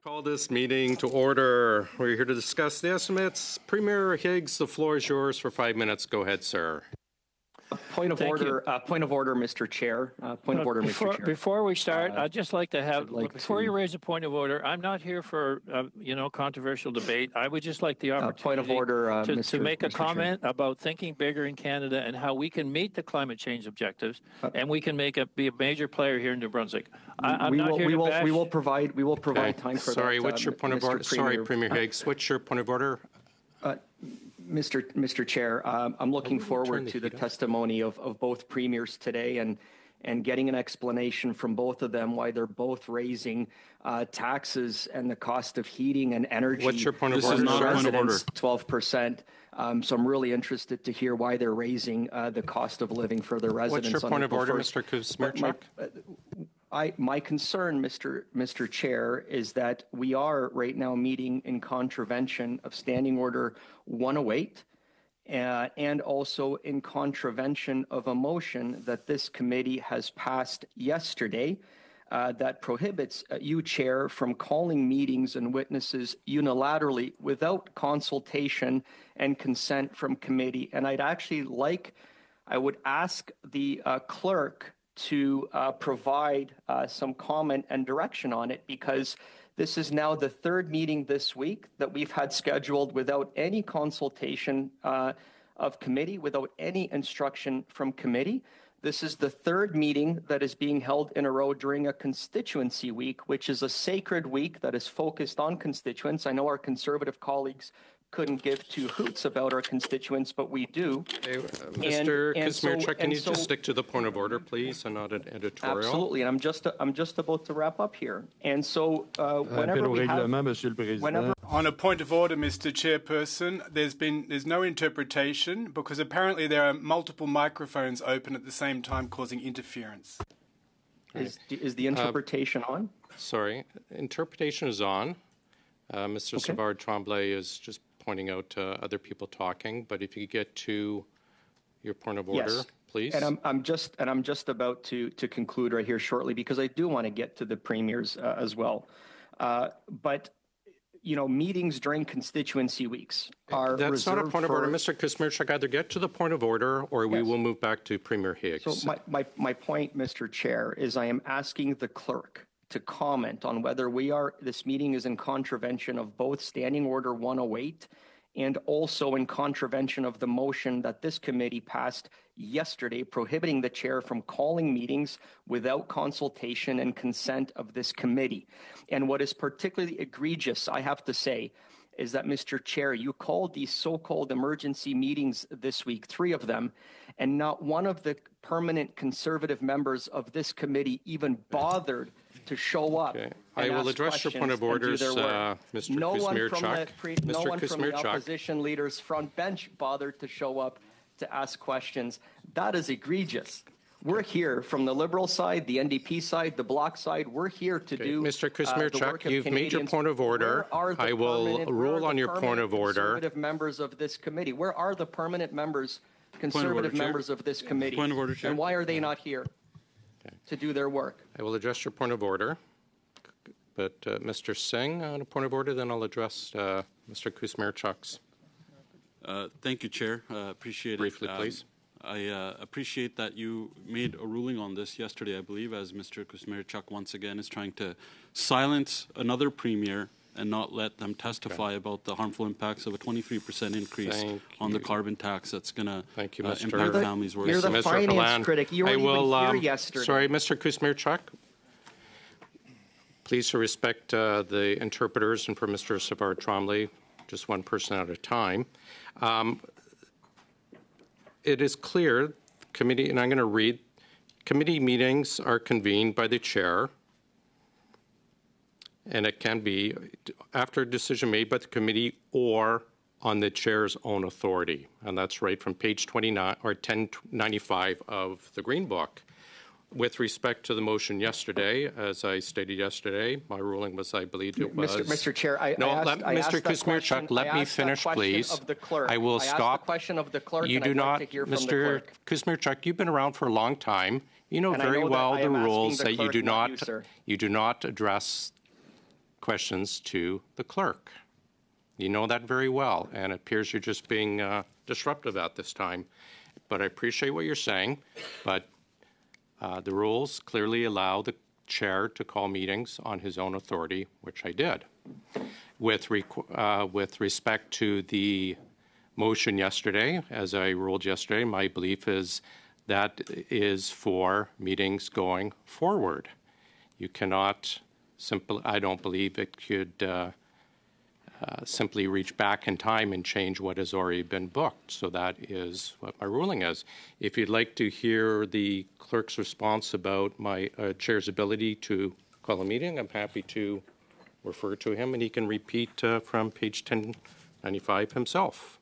Call this meeting to order. We're here to discuss the estimates. Premier Higgs, the floor is yours for 5 minutes. Go ahead, sir. Point of order, Mr. Chair. Mr. Chair. Before we start, I'd just like to have, before you raise a point of order, I'm not here for, controversial debate. I would just like the opportunity point of order, to make a comment about thinking bigger in Canada and how we can meet the climate change objectives, and we can be a major player here in New Brunswick. We will provide time for that. Sorry, what's your point of order? Sorry, Premier Higgs, what's your point of order? Mr. Chair, I'm looking forward to the testimony of both premiers today and getting an explanation from both of them why they're both raising taxes and the cost of heating and energy. What's your point of order? This is not a point of order. 12%. So I'm really interested to hear why they're raising the cost of living for their residents. What's your point of order, Mr. Kuzmierczak? My concern, Mr. Chair, is that we are right now meeting in contravention of Standing Order 108 and also in contravention of a motion that this committee has passed yesterday that prohibits you, Chair, from calling meetings and witnesses unilaterally without consultation and consent from committee. And I would ask the clerk to provide some comment and direction on it, because this is now the third meeting this week that we've had scheduled without any consultation of committee, without any instruction from committee. This is the third meeting that is being held in a row during a constituency week, which is a sacred week that is focused on constituents. I know our Conservative colleagues couldn't give two hoots about our constituents, but we do. Okay, Mr. Kuzmierczak, can you just stick to the point of order, please, and not an editorial? Absolutely, and I'm just about to wrap up here. And so whenever we have, on a point of order, Mr. Chairperson, there's no interpretation because apparently there are multiple microphones open at the same time, causing interference. Is the interpretation on? Sorry, interpretation is on. Mr. Savard Tremblay is just pointing out other people talking, but if you get to your point of order, yes, please. And I'm just about to conclude right here shortly, because I do want to get to the premiers as well. But meetings during constituency weeks are That's not a point of order, Mr. Kuzmierczak. Either get to the point of order, or we will move back to Premier Higgs. So my point, Mr. Chair, is I am asking the clerk to comment on whether this meeting is in contravention of both Standing Order 108 and also in contravention of the motion that this committee passed yesterday prohibiting the chair from calling meetings without consultation and consent of this committee. And what is particularly egregious, I have to say, is that, Mr. Chair, you called these so-called emergency meetings this week, 3 of them, and not one of the permanent Conservative members of this committee even bothered to show up. Okay. I will address your point of orders, Mr. Kuzmierczak. No one from the opposition leader's front bench bothered to show up to ask questions. That is egregious. We're here from the Liberal side, the NDP side, the Bloc side. We're here to do Mr. Kuzmierczak, you've made your point of order. I will rule on your point of order. Conservative members of this committee. Where are the permanent members, Conservative members of this committee? Point of order, Chair. And why are they not here to do their work? I will address your point of order. But Mr. Singh, on a point of order, then I'll address Mr. Kuzmierczak's. Thank you, Chair. Appreciate Briefly, it. please. I appreciate that you made a ruling on this yesterday, I believe, as Mr. Kuzmierczak once again is trying to silence another premier and not let them testify about the harmful impacts of a 23% increase on the carbon tax that's going to impact families worse. You're the finance critic. You weren't even here yesterday. Sorry, Mr. Kuzmierczak. Please to respect the interpreters, and for Mr. Savard Tremblay, just one person at a time. It is clear, committee, and I'm going to read, committee meetings are convened by the chair, and it can be after a decision made by the committee or on the chair's own authority. And that's right from page 29 or 1095 of the Green Book. With respect to the motion yesterday, as I stated yesterday, my ruling was, I believe it was... Mr. Chair, Mr. Kuzmierczak, let me finish, please. I will stop. The question of the clerk, you do not, Mr. Kuzmierczak, you've been around for a long time. You know very well the rules that you do not address questions to the clerk. You know that very well, and it appears you're just being disruptive at this time. But I appreciate what you're saying, but the rules clearly allow the chair to call meetings on his own authority, which I did. With respect to the motion yesterday, as I ruled yesterday, my belief is that is for meetings going forward. You cannot I don't believe it could simply reach back in time and change what has already been booked. So that is what my ruling is. If you'd like to hear the clerk's response about my chair's ability to call a meeting, I'm happy to refer to him, and he can repeat from page 1095 himself.